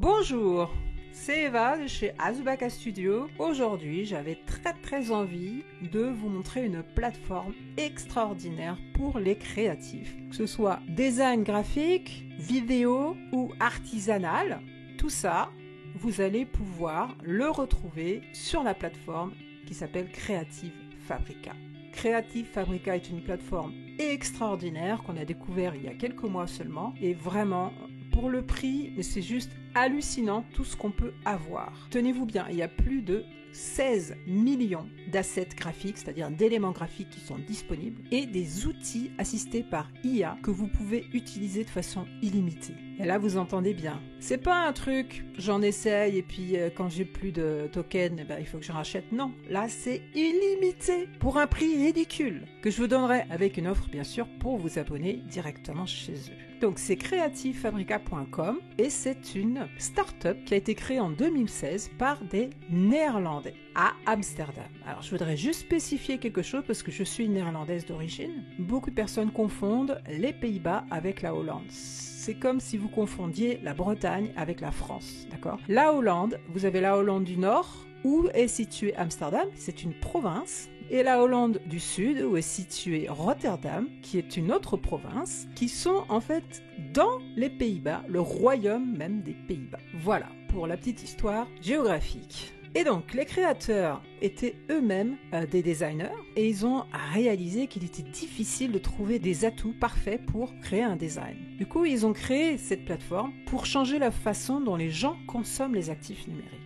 Bonjour, c'est Eva de chez Azubaka Studio. Aujourd'hui, j'avais très envie de vous montrer une plateforme extraordinaire pour les créatifs. Que ce soit design graphique, vidéo ou artisanal, tout ça, vous allez pouvoir le retrouver sur la plateforme qui s'appelle Creative Fabrica. Creative Fabrica est une plateforme extraordinaire qu'on a découvert il y a quelques mois seulement et vraiment pour le prix, c'est juste hallucinant tout ce qu'on peut avoir. Tenez-vous bien, il y a plus de 16 millions d'assets graphiques, c'est-à-dire d'éléments graphiques qui sont disponibles et des outils assistés par IA que vous pouvez utiliser de façon illimitée. Et là, vous entendez bien. C'est pas un truc, j'en essaye et puis quand j'ai plus de tokens, il faut que je rachète. Non, là, c'est illimité pour un prix ridicule que je vous donnerai avec une offre, bien sûr, pour vous abonner directement chez eux. Donc, c'est creativefabrica.com et c'est une start-up qui a été créée en 2016 par des Néerlandais à Amsterdam. Alors, je voudrais juste spécifier quelque chose parce que je suis néerlandaise d'origine. Beaucoup de personnes confondent les Pays-Bas avec la Hollande. C'est comme si vous confondiez la Bretagne avec la France, d'accord? La Hollande, vous avez la Hollande du Nord, où est située Amsterdam, c'est une province, et la Hollande du Sud, où est située Rotterdam, qui est une autre province, qui sont en fait dans les Pays-Bas, le royaume même des Pays-Bas. Voilà, pour la petite histoire géographique. Et donc, les créateurs étaient eux-mêmes des designers et ils ont réalisé qu'il était difficile de trouver des atouts parfaits pour créer un design. Du coup, ils ont créé cette plateforme pour changer la façon dont les gens consomment les actifs numériques.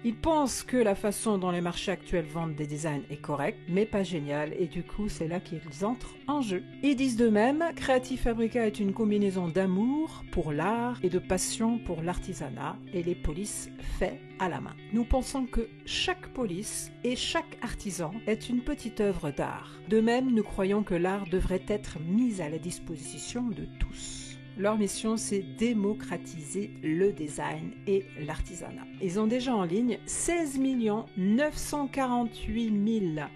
Ils pensent que la façon dont les marchés actuels vendent des designs est correcte, mais pas géniale, et du coup, c'est là qu'ils entrent en jeu. Ils disent d'eux-mêmes, Creative Fabrica est une combinaison d'amour pour l'art et de passion pour l'artisanat, et les polices faits à la main. Nous pensons que chaque police et chaque artisan est une petite œuvre d'art. De même, nous croyons que l'art devrait être mis à la disposition de tous. Leur mission, c'est démocratiser le design et l'artisanat. Ils ont déjà en ligne 16 948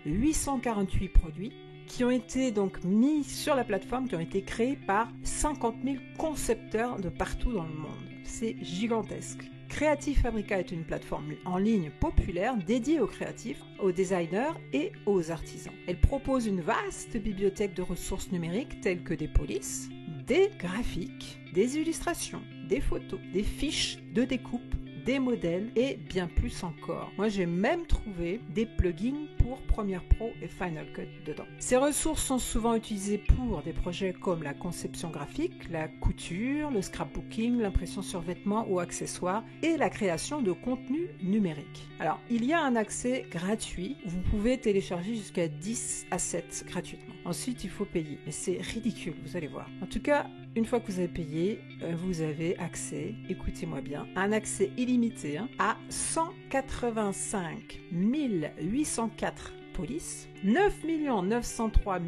848 produits qui ont été donc mis sur la plateforme, qui ont été créés par 50 000 concepteurs de partout dans le monde. C'est gigantesque. Creative Fabrica est une plateforme en ligne populaire dédiée aux créatifs, aux designers et aux artisans. Elle propose une vaste bibliothèque de ressources numériques telles que des polices, des graphiques, des illustrations, des photos, des fiches de découpe, des modèles et bien plus encore. Moi, j'ai même trouvé des plugins pour Premiere Pro et Final Cut dedans. Ces ressources sont souvent utilisées pour des projets comme la conception graphique, la couture, le scrapbooking, l'impression sur vêtements ou accessoires et la création de contenu numérique. Alors, il y a un accès gratuit. Vous pouvez télécharger jusqu'à 10 assets gratuitement. Ensuite, il faut payer. Mais c'est ridicule, vous allez voir. En tout cas, une fois que vous avez payé, vous avez accès, écoutez-moi bien, un accès illimité à 185 804 polices, 9 903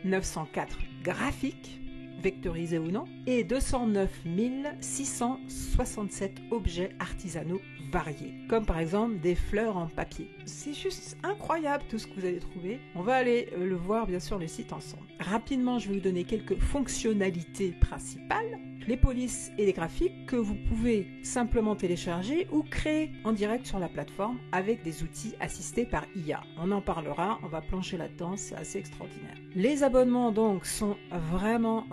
904 graphiques, vectorisés ou non, et 209 667 objets artisanaux variés, comme par exemple des fleurs en papier. C'est juste incroyable tout ce que vous allez trouver. On va aller le voir bien sûr le site ensemble. Rapidement, je vais vous donner quelques fonctionnalités principales. Les polices et les graphiques que vous pouvez simplement télécharger ou créer en direct sur la plateforme avec des outils assistés par IA. On en parlera, on va plonger là-dedans, c'est assez extraordinaire. Les abonnements donc sont vraiment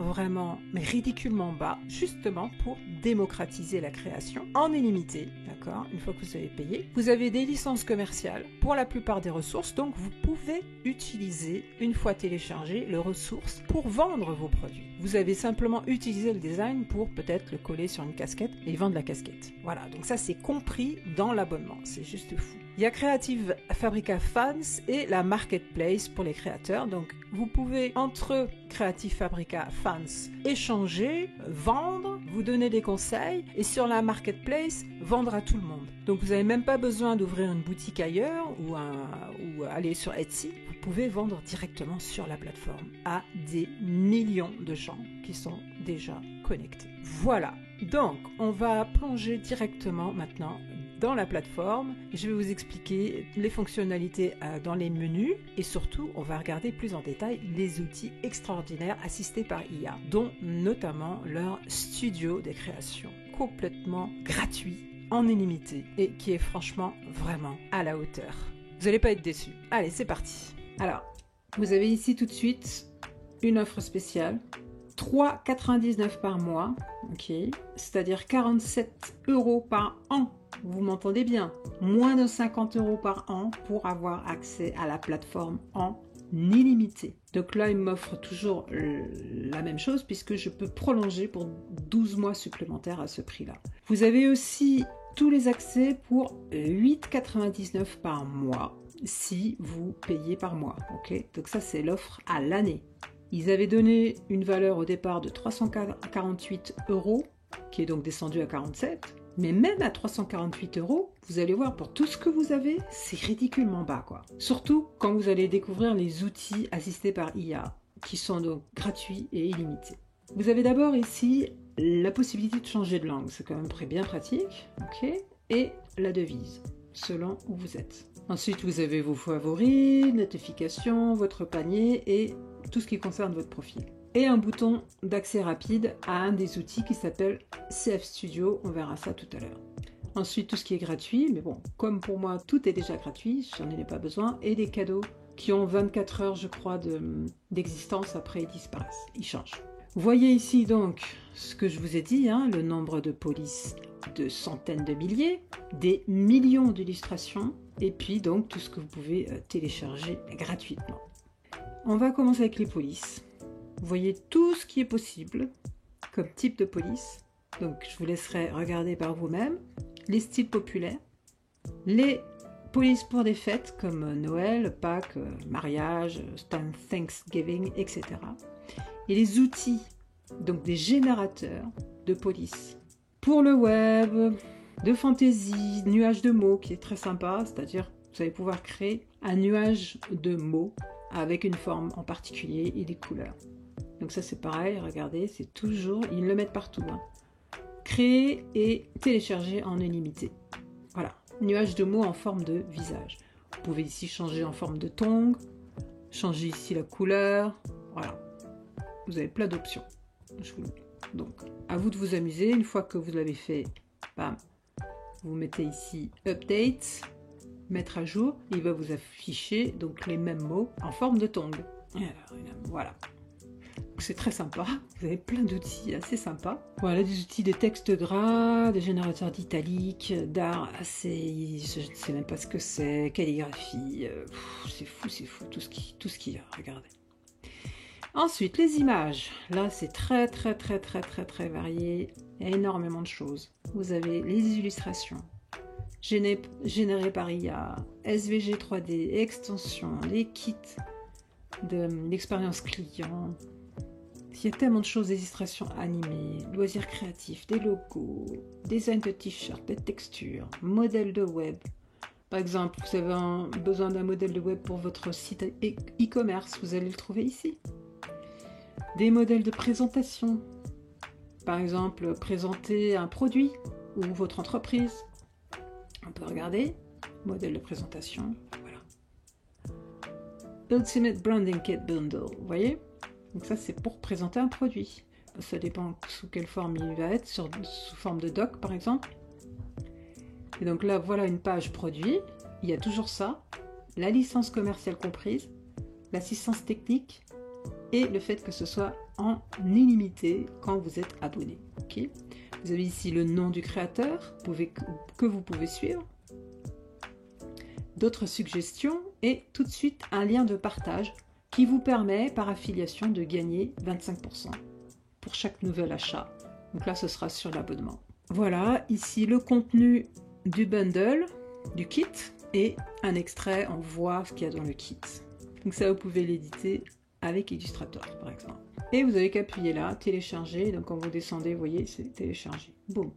mais ridiculement bas, justement pour démocratiser la création en illimité, d'accord? Une fois que vous avez payé, vous avez des licences commerciales pour la plupart des ressources, donc vous pouvez utiliser, une fois téléchargé, les ressources pour vendre vos produits. Vous avez simplement utilisé le design pour peut-être le coller sur une casquette et vendre la casquette. Voilà, donc ça c'est compris dans l'abonnement, c'est juste fou. Il y a Creative Fabrica Fans et la Marketplace pour les créateurs. Donc, vous pouvez, entre Creative Fabrica Fans, échanger, vendre, vous donner des conseils et sur la Marketplace, vendre à tout le monde. Donc, vous n'avez même pas besoin d'ouvrir une boutique ailleurs ou aller sur Etsy. Vous pouvez vendre directement sur la plateforme à des millions de gens qui sont déjà connectés. Voilà. Donc, on va plonger directement maintenant dans la plateforme. Je vais vous expliquer les fonctionnalités dans les menus et surtout, on va regarder plus en détail les outils extraordinaires assistés par IA, dont notamment leur studio des créations. complètement gratuit, en illimité, et qui est franchement vraiment à la hauteur. Vous n'allez pas être déçus. Allez, c'est parti. Alors, vous avez ici tout de suite une offre spéciale. 3,99 par mois, ok, c'est-à-dire 47 € par an. Vous m'entendez bien, moins de 50 € par an pour avoir accès à la plateforme en illimité. Donc là, il m'offre toujours la même chose puisque je peux prolonger pour 12 mois supplémentaires à ce prix-là. Vous avez aussi tous les accès pour 8,99 par mois si vous payez par mois, ok. Donc ça, c'est l'offre à l'année. Ils avaient donné une valeur au départ de 348 €, qui est donc descendue à 47. Mais même à 348 €, vous allez voir, pour tout ce que vous avez, c'est ridiculement bas, quoi. Surtout quand vous allez découvrir les outils assistés par IA, qui sont donc gratuits et illimités. Vous avez d'abord ici la possibilité de changer de langue, c'est quand même bien pratique, ok. Et la devise, selon où vous êtes. Ensuite, vous avez vos favoris, notifications, votre panier et tout ce qui concerne votre profil. Et un bouton d'accès rapide à un des outils qui s'appelle CF Studio, on verra ça tout à l'heure. Ensuite, tout ce qui est gratuit, mais bon, comme pour moi, tout est déjà gratuit, j'en ai pas besoin, et des cadeaux qui ont 24 heures, je crois, d'existence, après ils disparaissent, ils changent. Vous voyez ici donc ce que je vous ai dit, hein, le nombre de polices de centaines de milliers, des millions d'illustrations, et puis donc tout ce que vous pouvez télécharger gratuitement. On va commencer avec les polices. Vous voyez tout ce qui est possible comme type de police. Donc je vous laisserai regarder par vous-même. Les styles populaires, les polices pour des fêtes comme Noël, Pâques, mariage, Thanksgiving, etc. Et les outils, donc des générateurs de police. Pour le web, de fantaisie, nuage de mots qui est très sympa, c'est-à-dire vous allez pouvoir créer un nuage de mots avec une forme en particulier et des couleurs. Donc ça c'est pareil, regardez, c'est toujours, ils le mettent partout. Hein. Créer et télécharger en illimité. Voilà, nuage de mots en forme de visage. Vous pouvez ici changer en forme de tongs, changer ici la couleur, voilà. Vous avez plein d'options. Donc, à vous de vous amuser. Une fois que vous l'avez fait, bam, vous mettez ici Update, mettre à jour, et il va vous afficher donc les mêmes mots en forme de tongs. Voilà. C'est très sympa, vous avez plein d'outils assez sympas. Voilà, des outils de texte gras, des générateurs d'italique, d'art assez... Je ne sais même pas ce que c'est, calligraphie, c'est fou, tout ce qu'il y a, regardez. Ensuite, les images. Là, c'est très varié, il y a énormément de choses. Vous avez les illustrations, générées par IA, SVG 3D, extensions, les kits d'expérience client. Il y a tellement de choses, des illustrations animées, loisirs créatifs, des logos, design de t-shirts, des textures, modèles de web. Par exemple, vous avez besoin d'un modèle de web pour votre site e-commerce, vous allez le trouver ici. Des modèles de présentation. Par exemple, présenter un produit ou votre entreprise. On peut regarder, modèle de présentation, voilà. Ultimate Branding Kit Bundle, vous voyez? Donc ça, c'est pour présenter un produit. Ça dépend sous quelle forme il va être, sous forme de doc par exemple. Et donc là, voilà une page produit. Il y a toujours ça, la licence commerciale comprise, l'assistance technique et le fait que ce soit en illimité quand vous êtes abonné. Okay. Vous avez ici le nom du créateur que vous pouvez suivre, d'autres suggestions et tout de suite un lien de partage qui vous permet par affiliation de gagner 25% pour chaque nouvel achat. Donc là, ce sera sur l'abonnement. Voilà, ici le contenu du bundle, du kit, et un extrait, on voit ce qu'il y a dans le kit. Donc ça, vous pouvez l'éditer avec Illustrator, par exemple. Et vous avez qu'à appuyer là, télécharger. Donc quand vous descendez, vous voyez, c'est téléchargé. Boum.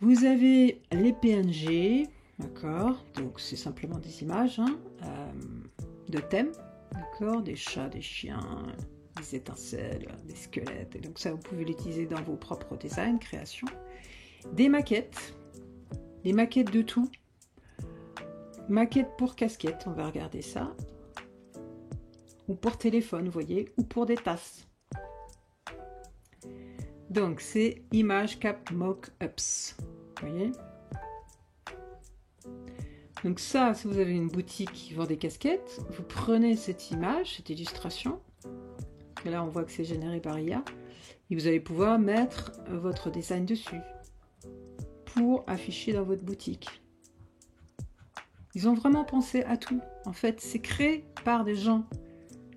Vous avez les PNG, d'accord. Donc c'est simplement des images hein, de thèmes. D'accord, des chats, des chiens, des étincelles, des squelettes. Et donc ça, vous pouvez l'utiliser dans vos propres designs, créations. Des maquettes de tout. Maquettes pour casquette, on va regarder ça. Ou pour téléphone, vous voyez, ou pour des tasses. Donc c'est Image Cap Mock-ups. Vous voyez? Donc ça, si vous avez une boutique qui vend des casquettes, vous prenez cette image, cette illustration, et là on voit que c'est généré par IA, et vous allez pouvoir mettre votre design dessus pour afficher dans votre boutique. Ils ont vraiment pensé à tout. En fait, c'est créé par des gens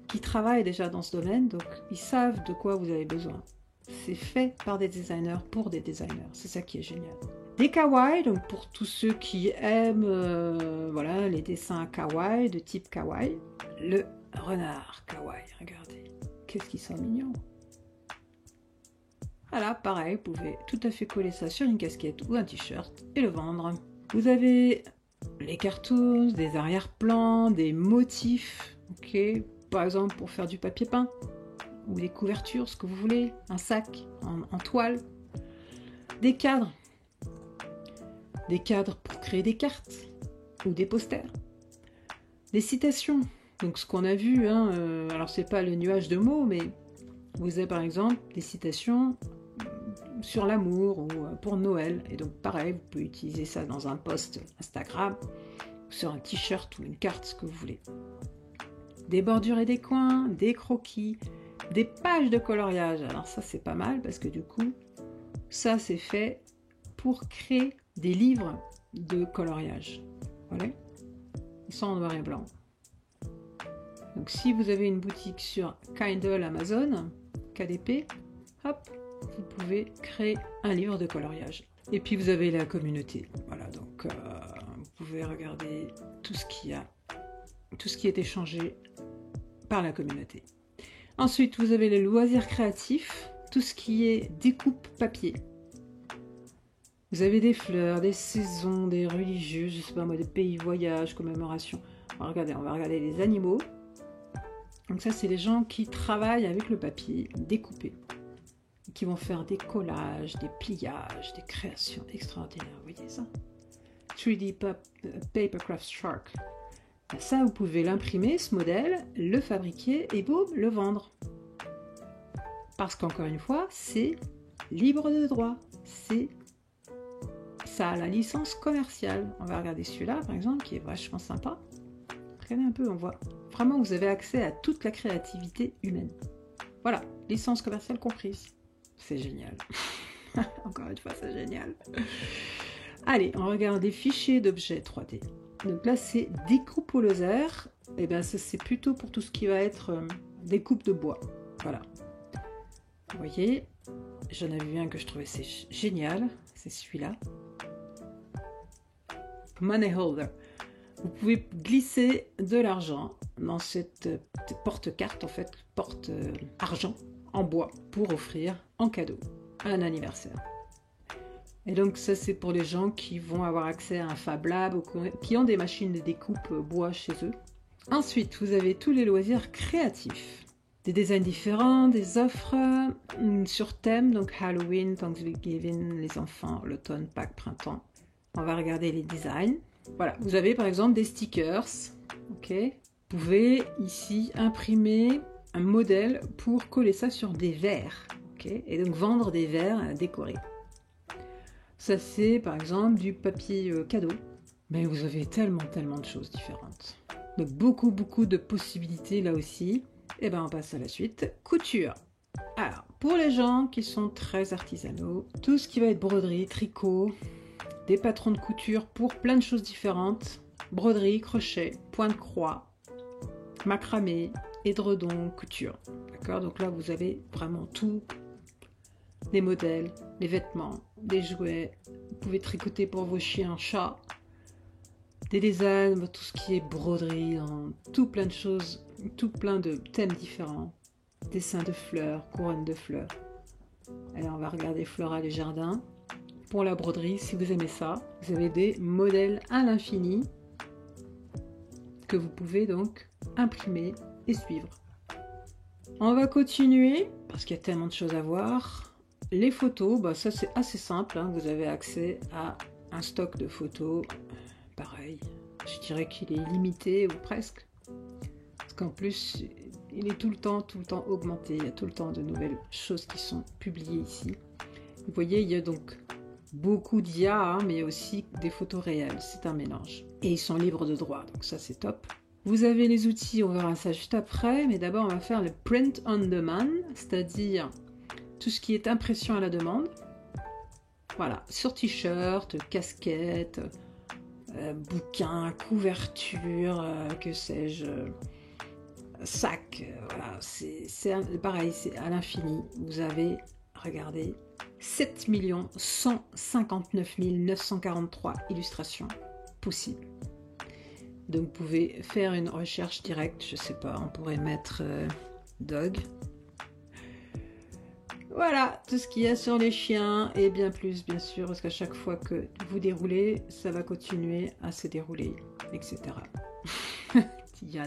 qui travaillent déjà dans ce domaine, donc ils savent de quoi vous avez besoin. C'est fait par des designers pour des designers. C'est ça qui est génial. Des kawaii, donc pour tous ceux qui aiment voilà, les dessins kawaii, de type kawaii. Le renard kawaii, regardez. Qu'est-ce qu'ils sont mignons. Voilà, pareil, vous pouvez tout à fait coller ça sur une casquette ou un t-shirt et le vendre. Vous avez les cartoons, des arrière-plans, des motifs, ok, par exemple pour faire du papier peint, ou des couvertures, ce que vous voulez, un sac en toile, des cadres pour créer des cartes ou des posters, des citations, donc ce qu'on a vu, hein, alors c'est pas le nuage de mots, mais vous avez par exemple des citations sur l'amour ou pour Noël, et donc pareil, vous pouvez utiliser ça dans un post Instagram, sur un t-shirt ou une carte, ce que vous voulez. Des bordures et des coins, des croquis, des pages de coloriage. Alors ça c'est pas mal parce que du coup, ça c'est fait pour créer des livres de coloriage. Voilà. Ils sont en noir et blanc. Donc si vous avez une boutique sur Kindle Amazon, KDP, hop, vous pouvez créer un livre de coloriage. Et puis vous avez la communauté. Voilà, donc vous pouvez regarder tout ce qui est échangé par la communauté. Ensuite, vous avez les loisirs créatifs, tout ce qui est découpe papier. Vous avez des fleurs, des saisons, des religieux, je sais pas moi, des pays, voyages, commémorations. On va regarder les animaux. Donc ça, c'est les gens qui travaillent avec le papier découpé, qui vont faire des collages, des pliages, des créations extraordinaires. Vous voyez ça? 3D Papercraft Shark. Ça, vous pouvez l'imprimer, ce modèle, le fabriquer et boum, le vendre. Parce qu'encore une fois, c'est libre de droit. Ça a la licence commerciale. On va regarder celui-là, par exemple, qui est vachement sympa. Regardez un peu, on voit. Vraiment, vous avez accès à toute la créativité humaine. Voilà, licence commerciale comprise. C'est génial. Encore une fois, c'est génial. Allez, on regarde les fichiers d'objets 3D. Donc là, c'est découpe au laser. Et bien, ça, c'est plutôt pour tout ce qui va être découpe de bois. Voilà. Vous voyez, j'en avais vu un que je trouvais génial. C'est celui-là. Money holder. Vous pouvez glisser de l'argent dans cette porte-carte, en fait, porte-argent en bois pour offrir en cadeau à un anniversaire. Et donc ça, c'est pour les gens qui vont avoir accès à un Fab Lab ou qui ont des machines de découpe bois chez eux. Ensuite, vous avez tous les loisirs créatifs. Des designs différents, des offres sur thème, donc Halloween, Thanksgiving, les enfants, l'automne, Pâques, printemps. On va regarder les designs. Voilà, vous avez par exemple des stickers. Ok. Vous pouvez ici imprimer un modèle pour coller ça sur des verres. Ok. Et donc vendre des verres décorés. Ça c'est par exemple du papier cadeau. Mais vous avez tellement de choses différentes. Donc beaucoup de possibilités là aussi. Et ben on passe à la suite. Couture. Alors, pour les gens qui sont très artisanaux, tout ce qui va être broderie, tricot, des patrons de couture pour plein de choses différentes, broderie, crochet, point de croix, macramé, édredon, couture. D'accord? Donc là, vous avez vraiment tout. Des modèles, des vêtements, des jouets. Vous pouvez tricoter pour vos chiens, chats, des designs, tout ce qui est broderie, tout plein de choses, tout plein de thèmes différents. Dessins de fleurs, couronnes de fleurs. Alors on va regarder Floral et Jardin. Pour la broderie, si vous aimez ça, vous avez des modèles à l'infini que vous pouvez donc imprimer et suivre. On va continuer parce qu'il y a tellement de choses à voir. Les photos, bah ça c'est assez simple, hein. Vous avez accès à un stock de photos. Pareil, je dirais qu'il est limité ou presque. Parce qu'en plus, il est tout le temps augmenté. Il y a tout le temps de nouvelles choses qui sont publiées ici. Vous voyez, il y a donc beaucoup d'IA, hein, mais aussi des photos réelles. C'est un mélange. Et ils sont libres de droit, donc ça c'est top. Vous avez les outils, on verra ça juste après, mais d'abord on va faire le print on demand, c'est-à-dire tout ce qui est impression à la demande. Voilà, sur t-shirt, casquette, bouquin, couverture, que sais-je, sac, voilà, c'est pareil, c'est à l'infini. Vous avez, regardez, 7 159 943 illustrations possibles. Donc vous pouvez faire une recherche directe, je sais pas, on pourrait mettre dog. Voilà, tout ce qu'il y a sur les chiens et bien plus, bien sûr, parce qu'à chaque fois que vous déroulez, ça va continuer à se dérouler, etc. il y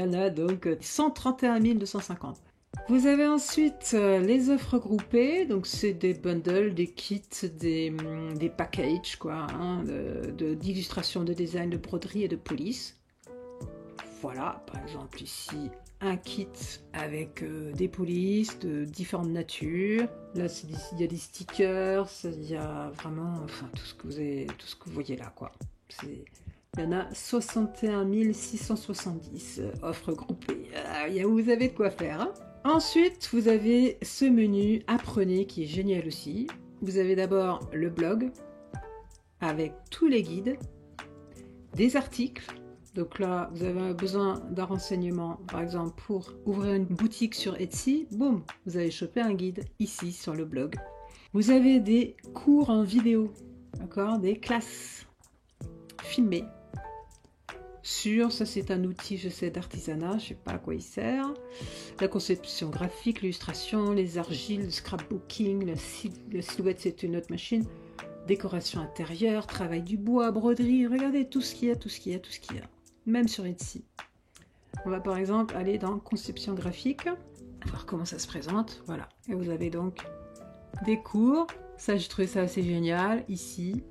en a donc 131 250. Vous avez ensuite les offres groupées, donc c'est des bundles, des kits, des packages, quoi, hein, d'illustration, de design, de broderie et de police. Voilà, par exemple ici, un kit avec des polices de différentes natures. Là, il y a des stickers, il y a vraiment, enfin, tout ce que vous voyez là, quoi. Il y en a 61 670 offres groupées. Vous avez de quoi faire, hein. Ensuite, vous avez ce menu Apprenez qui est génial aussi. Vous avez d'abord le blog avec tous les guides, des articles. Donc là, vous avez besoin d'un renseignement, par exemple pour ouvrir une boutique sur Etsy, boum, vous allez choper un guide ici sur le blog. Vous avez des cours en vidéo, d'accord, des classes filmées. Ça c'est un outil, je sais, d'artisanat, je sais pas à quoi il sert. La conception graphique, l'illustration, les argiles, le scrapbooking, la silhouette c'est une autre machine, décoration intérieure, travail du bois, broderie, regardez tout ce qu'il y a, même sur Etsy. On va par exemple aller dans conception graphique, voir comment ça se présente, voilà. Et vous avez donc des cours, ça j'ai trouvé ça assez génial, ici.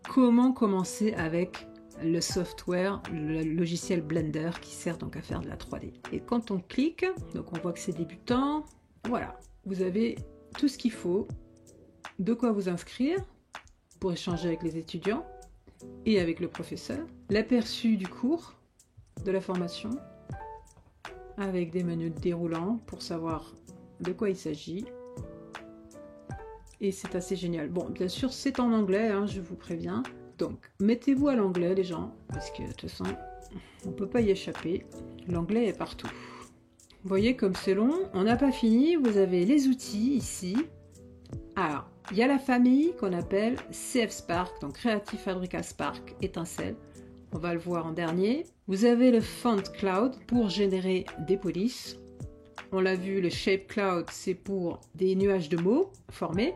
Comment commencer avec le software, le logiciel Blender qui sert donc à faire de la 3D. Et quand on clique, donc on voit que c'est débutant, voilà, vous avez tout ce qu'il faut, de quoi vous inscrire pour échanger avec les étudiants et avec le professeur, l'aperçu du cours, de la formation, avec des menus déroulants pour savoir de quoi il s'agit. Et c'est assez génial. Bon, bien sûr, c'est en anglais, hein, je vous préviens. Donc, mettez-vous à l'anglais, les gens, parce que de toute façon, on ne peut pas y échapper. L'anglais est partout. Vous voyez comme c'est long. On n'a pas fini. Vous avez les outils ici. Alors, il y a la famille qu'on appelle CF Spark, donc Creative Fabrica Spark étincelle. On va le voir en dernier. Vous avez le Font Cloud pour générer des polices. On l'a vu, le Shape Cloud, c'est pour des nuages de mots formés.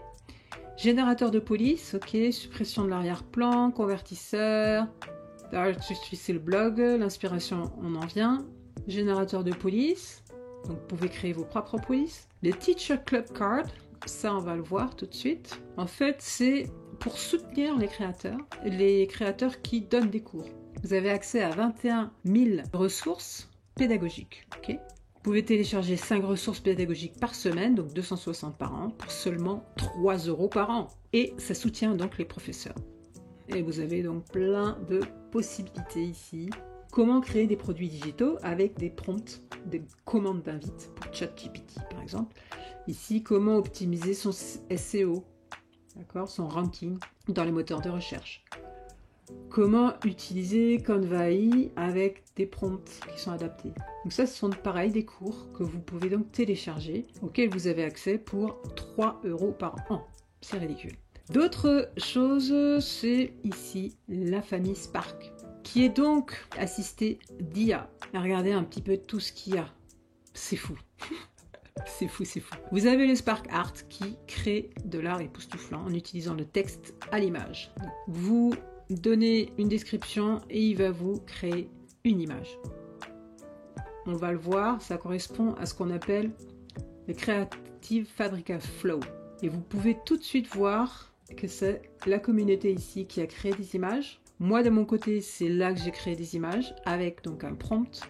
Générateur de police, ok, suppression de l'arrière-plan, convertisseur, c'est le blog, l'inspiration, on en vient. Générateur de police, donc vous pouvez créer vos propres polices. Les Teacher Club Card, ça on va le voir tout de suite. En fait, c'est pour soutenir les créateurs qui donnent des cours. Vous avez accès à 21 000 ressources pédagogiques, ok. Vous pouvez télécharger 5 ressources pédagogiques par semaine, donc 260 par an, pour seulement 3 € par an. Et ça soutient donc les professeurs. Et vous avez donc plein de possibilités ici. Comment créer des produits digitaux avec des prompts, des commandes d'invite pour ChatGPT par exemple. Ici, comment optimiser son SEO, d'accord, son ranking dans les moteurs de recherche. Comment utiliser Canva AI avec des prompts qui sont adaptés. Donc ça, ce sont pareil des cours que vous pouvez donc télécharger, auxquels vous avez accès pour 3 € par an. C'est ridicule. D'autres choses, c'est ici la famille Spark, qui est donc assistée d'IA. Regardez un petit peu tout ce qu'il y a. C'est fou. C'est fou, c'est fou. Vous avez le Spark Art qui crée de l'art époustouflant en utilisant le texte à l'image. Vous donnez une description et il va vous créer une image. On va le voir, ça correspond à ce qu'on appelle le Creative Fabrica Flow. Et vous pouvez tout de suite voir que c'est la communauté ici qui a créé des images. Moi, de mon côté, c'est là que j'ai créé des images avec donc un prompt.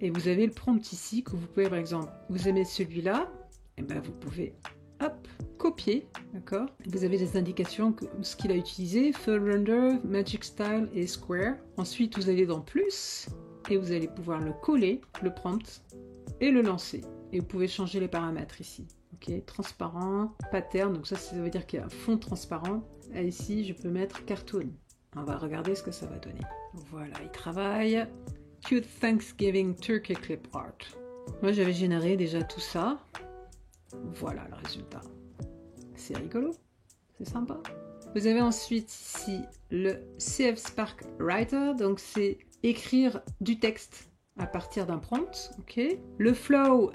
Et vous avez le prompt ici que vous pouvez, par exemple, vous aimez celui-là, et ben vous pouvez, hop, copier, d'accord? Vous avez des indications que ce qu'il a utilisé, Full Render, Magic Style et Square. Ensuite, vous allez dans Plus, et vous allez pouvoir le coller, le prompt, et le lancer. Et vous pouvez changer les paramètres ici. Ok, transparent, pattern, donc ça veut dire qu'il y a un fond transparent. Et ici, je peux mettre cartoon. On va regarder ce que ça va donner. Voilà, il travaille. Cute Thanksgiving Turkey Clip Art. Moi, j'avais généré déjà tout ça. Voilà le résultat. C'est rigolo, c'est sympa. Vous avez ensuite ici le CF Spark Writer, donc c'est écrire du texte à partir d'un prompt. Ok. Le flow,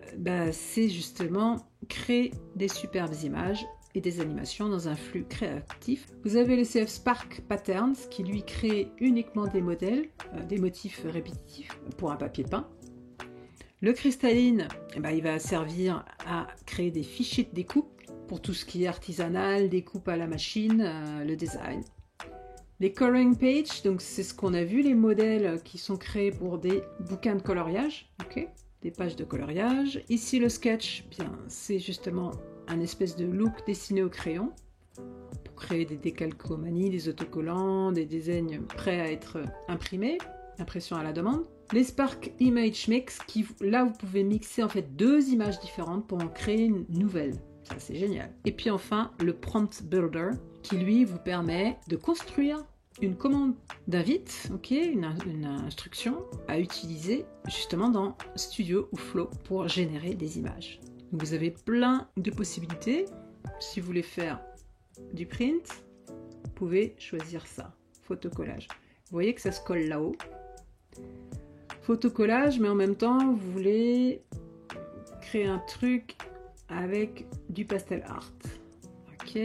c'est justement créer des superbes images et des animations dans un flux créatif. Vous avez le CF Spark Patterns qui lui crée uniquement des modèles, des motifs répétitifs pour un papier peint. Le Crystalline, il va servir à créer des fichiers de découpe pour tout ce qui est artisanal, découpe à la machine, le design. Les Coloring Pages, donc c'est ce qu'on a vu, les modèles qui sont créés pour des bouquins de coloriage, ok, des pages de coloriage. Ici le Sketch, c'est justement un espèce de look dessiné au crayon pour créer des décalcomanies, des autocollants, des designs prêts à être imprimés, impression à la demande. Les Spark Image Mix, là vous pouvez mixer en fait deux images différentes pour en créer une nouvelle. Ça c'est génial. Et puis enfin le Prompt Builder qui lui vous permet de construire une commande d'invite, ok, une instruction à utiliser justement dans Studio ou Flow pour générer des images. Donc vous avez plein de possibilités. Si vous voulez faire du print, vous pouvez choisir ça, photocollage. Vous voyez que ça se colle là-haut. Photocollage, mais en même temps, vous voulez créer un truc avec du pastel art. Ok.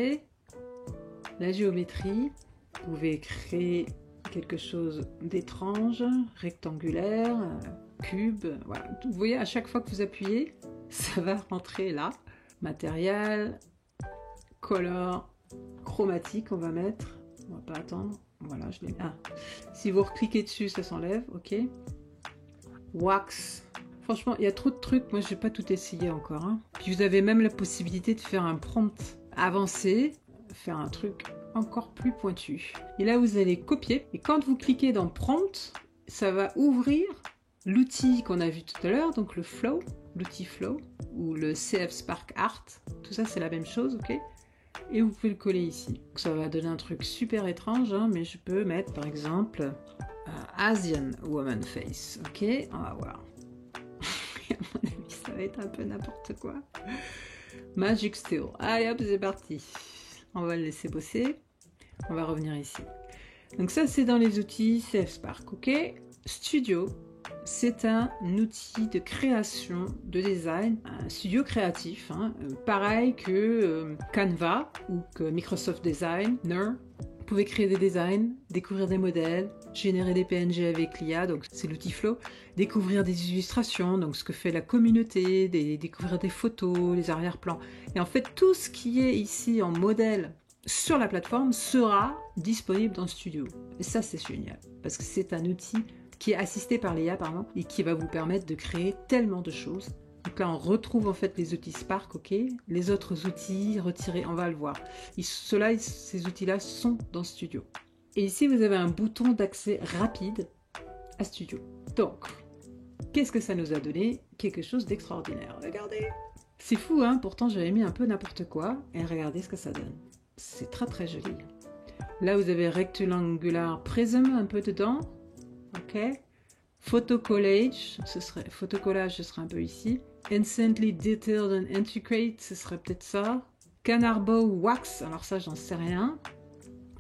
La géométrie, vous pouvez créer quelque chose d'étrange, rectangulaire, cube. Voilà. Vous voyez, à chaque fois que vous appuyez, ça va rentrer là. Matériel, color, chromatique, on va mettre. On va pas attendre. Voilà, je l'ai. Ah. Si vous recliquez dessus, ça s'enlève. Ok. Wax. Franchement, il y a trop de trucs. Moi, je n'ai pas tout essayé encore. Hein. Puis vous avez même la possibilité de faire un prompt avancé, faire un truc encore plus pointu. Et là, vous allez copier. Et quand vous cliquez dans Prompt, ça va ouvrir l'outil qu'on a vu tout à l'heure, donc le Flow, l'outil Flow, ou le CF Spark Art. Tout ça, c'est la même chose, ok? Et vous pouvez le coller ici. Donc, ça va donner un truc super étrange, hein, mais je peux mettre, par exemple, Asian Woman Face. Ok, on va voir. À mon avis, ça va être un peu n'importe quoi. Magic Steel. Allez hop, c'est parti. On va le laisser bosser. On va revenir ici. Donc ça, c'est dans les outils CF Spark. Ok. Studio, c'est un outil de création, de design, un studio créatif, hein, pareil que Canva ou que Microsoft Designer. Vous pouvez créer des designs, découvrir des modèles, générer des PNG avec l'IA, donc c'est l'outil Flow, découvrir des illustrations, donc ce que fait la communauté, découvrir des photos, les arrière-plans. Et en fait, tout ce qui est ici en modèle sur la plateforme sera disponible dans Studio. Et ça, c'est génial, parce que c'est un outil qui est assisté par l'IA, pardon, et qui va vous permettre de créer tellement de choses. Donc là, on retrouve en fait les outils Spark, ok. Les autres outils retirés, on va le voir. Ces outils-là sont dans Studio. Et ici, vous avez un bouton d'accès rapide à Studio. Donc, qu'est-ce que ça nous a donné? Quelque chose d'extraordinaire. Regardez! C'est fou, hein? Pourtant, j'avais mis un peu n'importe quoi. Et regardez ce que ça donne. C'est très très joli. Là, vous avez Rectangular Prism un peu dedans. Ok. Photocollage, ce serait un peu ici. Instantly Detailed and Integrate, ce serait peut-être ça. Canarbow Wax, alors ça j'en sais rien.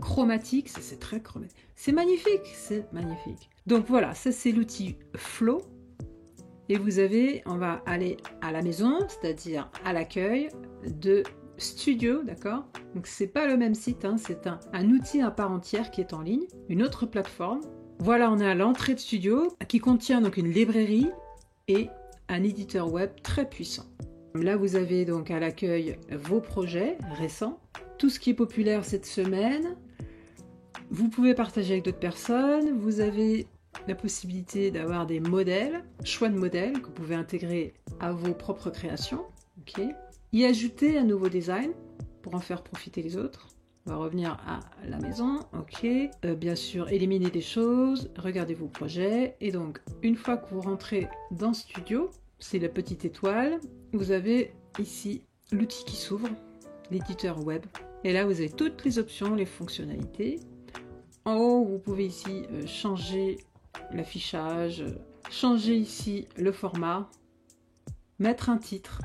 Chromatique, ça c'est très chromatique. C'est magnifique, c'est magnifique. Donc voilà, ça c'est l'outil Flow. Et vous avez, on va aller à la maison, c'est-à-dire à l'accueil de Studio, d'accord? Donc c'est pas le même site, hein, c'est un outil à part entière qui est en ligne, une autre plateforme. Voilà, on est à l'entrée de Studio qui contient donc une librairie et un éditeur web très puissant. Là, vous avez donc à l'accueil vos projets récents, tout ce qui est populaire cette semaine. Vous pouvez partager avec d'autres personnes. Vous avez la possibilité d'avoir des modèles, choix de modèles que vous pouvez intégrer à vos propres créations. Ok. Y ajouter un nouveau design pour en faire profiter les autres. On va revenir à la maison. Ok. Bien sûr, éliminer des choses, regardez vos projets. Et donc, une fois que vous rentrez dans Studio, c'est la petite étoile, vous avez ici l'outil qui s'ouvre, l'éditeur web. Et là, vous avez toutes les options, les fonctionnalités. En haut, vous pouvez ici changer l'affichage, changer ici le format, mettre un titre.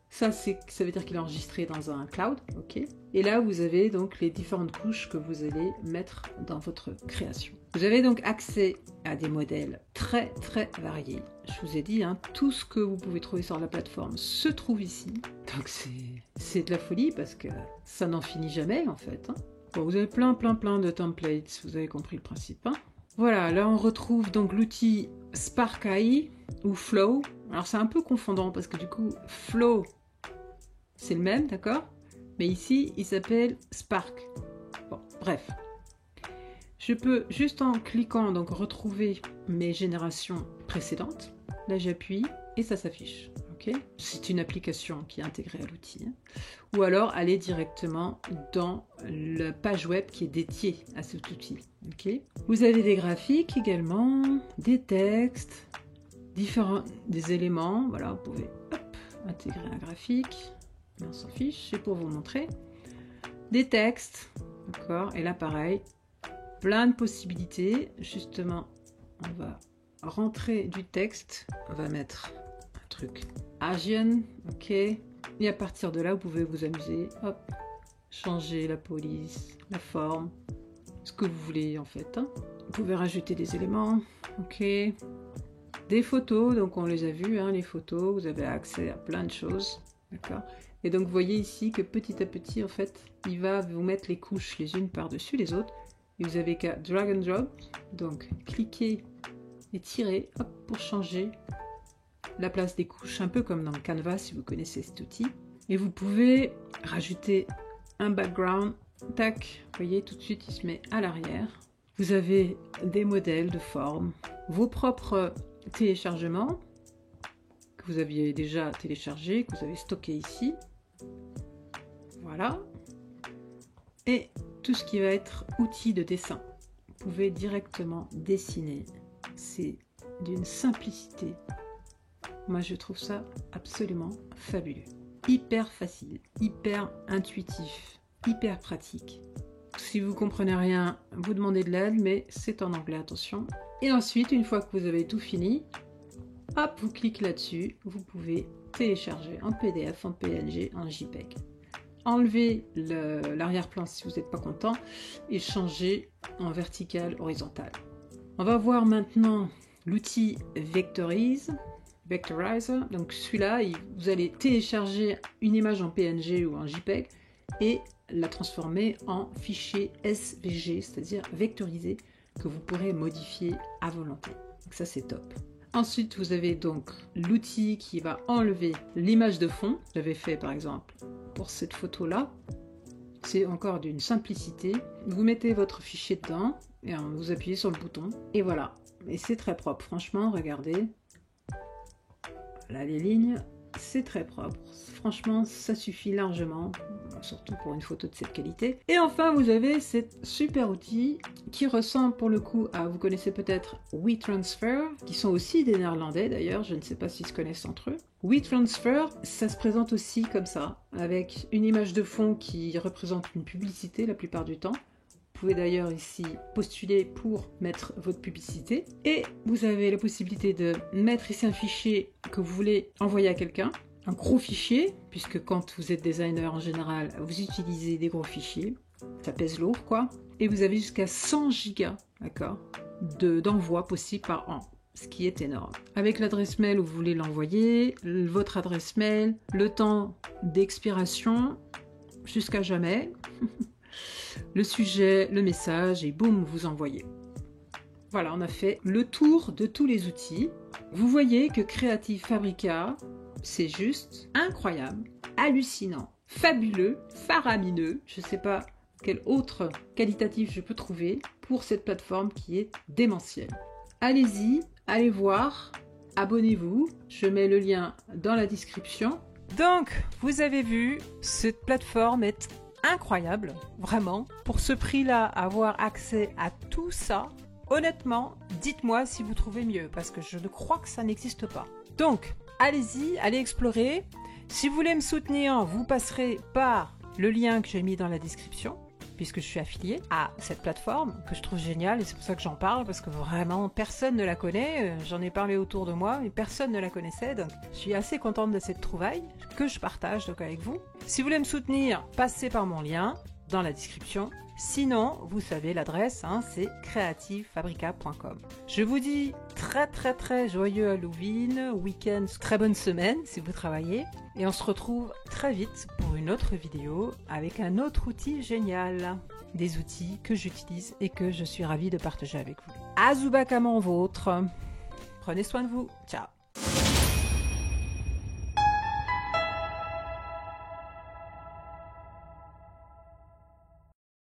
Ça veut dire qu'il est enregistré dans un cloud, ok. Et là, vous avez donc les différentes couches que vous allez mettre dans votre création. Vous avez donc accès à des modèles très très variés. Je vous ai dit, hein, tout ce que vous pouvez trouver sur la plateforme se trouve ici. Donc c'est de la folie parce que ça n'en finit jamais en fait. Hein. Bon, vous avez plein de templates, vous avez compris le principe. Hein. Voilà, là on retrouve donc l'outil Spark AI ou Flow. Alors c'est un peu confondant parce que du coup Flow c'est le même, d'accord? Mais ici il s'appelle Spark. Bon, bref. Je peux juste en cliquant donc retrouver mes générations précédentes. Là j'appuie et ça s'affiche. Okay, c'est une application qui est intégrée à l'outil. Hein. Ou alors aller directement dans la page web qui est dédiée à cet outil. Okay. Vous avez des graphiques également, des textes, des éléments. Voilà, vous pouvez intégrer un graphique. On s'en fiche, c'est pour vous montrer. Des textes, d'accord. Et là pareil, plein de possibilités. Justement, on va rentrer du texte. On va mettre un truc Asian, ok. Et à partir de là, vous pouvez vous amuser. Hop, changer la police, la forme, ce que vous voulez en fait. Hein. Vous pouvez rajouter des éléments, ok. Des photos, donc on les a vues, hein, les photos. Vous avez accès à plein de choses, d'accord. Et donc vous voyez ici que petit à petit, en fait, il va vous mettre les couches les unes par-dessus les autres. Et vous avez qu'à drag and drop, donc cliquer et tirer, hop, pour changer la place des couches, un peu comme dans Canva si vous connaissez cet outil. Et vous pouvez rajouter un background, tac, vous voyez tout de suite il se met à l'arrière. Vous avez des modèles de formes, vos propres téléchargements que vous aviez déjà téléchargés, que vous avez stocké ici. Voilà. Et tout ce qui va être outils de dessin. Vous pouvez directement dessiner. C'est d'une simplicité. Moi, je trouve ça absolument fabuleux. Hyper facile, hyper intuitif, hyper pratique. Si vous comprenez rien, vous demandez de l'aide, mais c'est en anglais, attention. Et ensuite, une fois que vous avez tout fini, hop, vous cliquez là-dessus. Vous pouvez télécharger en PDF, en PNG, en JPEG. Enlever l'arrière-plan si vous n'êtes pas content et changer en vertical, horizontal. On va voir maintenant l'outil Vectorize. Vectorizer. Donc celui-là, vous allez télécharger une image en PNG ou en JPEG et la transformer en fichier SVG, c'est-à-dire vectorisé, que vous pourrez modifier à volonté. Donc ça, c'est top. Ensuite, vous avez donc l'outil qui va enlever l'image de fond. J'avais fait par exemple pour cette photo-là. C'est encore d'une simplicité. Vous mettez votre fichier dedans et vous appuyez sur le bouton et voilà. Et c'est très propre. Franchement, regardez. Là, les lignes, c'est très propre. Franchement, ça suffit largement, surtout pour une photo de cette qualité. Et enfin, vous avez cet super outil qui ressemble pour le coup à, vous connaissez peut-être WeTransfer, qui sont aussi des Néerlandais d'ailleurs, je ne sais pas s'ils se connaissent entre eux. WeTransfer, ça se présente aussi comme ça, avec une image de fond qui représente une publicité la plupart du temps. Vous pouvez d'ailleurs ici postuler pour mettre votre publicité et vous avez la possibilité de mettre ici un fichier que vous voulez envoyer à quelqu'un, un gros fichier, puisque quand vous êtes designer en général, vous utilisez des gros fichiers, ça pèse lourd quoi, et vous avez jusqu'à 100 gigas, d'accord, d'envoi possible par an, ce qui est énorme. Avec l'adresse mail où vous voulez l'envoyer, votre adresse mail, le temps d'expiration, jusqu'à jamais. Le sujet, le message et boum, vous envoyez. Voilà, on a fait le tour de tous les outils. Vous voyez que Creative Fabrica, c'est juste incroyable, hallucinant, fabuleux, faramineux. Je ne sais pas quel autre qualitatif je peux trouver pour cette plateforme qui est démentielle. allez-y, allez voir, abonnez-vous, je mets le lien dans la description. Donc, vous avez vu, cette plateforme est incroyable, vraiment. Pour ce prix-là, avoir accès à tout ça, honnêtement, dites-moi si vous trouvez mieux, parce que je ne crois que ça n'existe pas. Donc, allez-y, allez explorer. Si vous voulez me soutenir, vous passerez par le lien que j'ai mis dans la description, puisque je suis affiliée à cette plateforme que je trouve géniale et c'est pour ça que j'en parle, parce que vraiment personne ne la connaît. J'en ai parlé autour de moi mais personne ne la connaissait, donc je suis assez contente de cette trouvaille que je partage donc avec vous. Si vous voulez me soutenir, passez par mon lien dans la description. Sinon, vous savez l'adresse, c'est creativefabrica.com. Je vous dis très joyeux Halloween, week-end, très bonne semaine si vous travaillez. Et on se retrouve très vite pour une autre vidéo avec un autre outil génial. Des outils que j'utilise et que je suis ravie de partager avec vous. Azubakaman vôtre. Prenez soin de vous. Ciao.